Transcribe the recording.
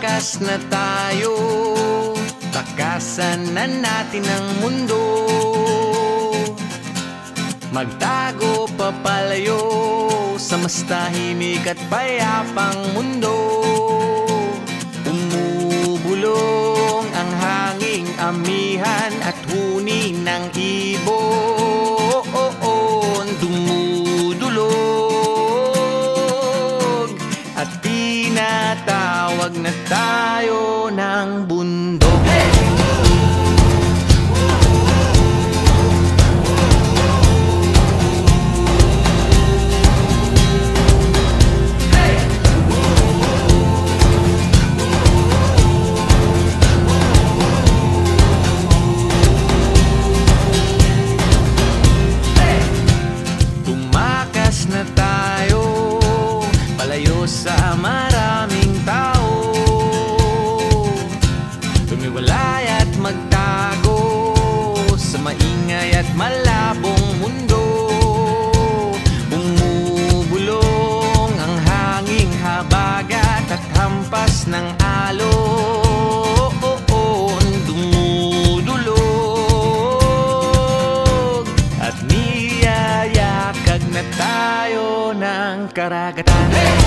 Tumakas na tayo, takasan na natin ang mundo. Magtago papalayo sa mas tahimik at payapang mundo. Umubulong ang hanging amihan at huni ng ibon. Dumudulog at tinatawag na tayo ng bundok. Na tayo, palayo sa maraming tao. Tumiwalay at magtago sa maingay at malabong mundo. Bumubulong ang hanging habagat at hampas ng alon. Dumudulog at niyayakag na tayo ng karagatan.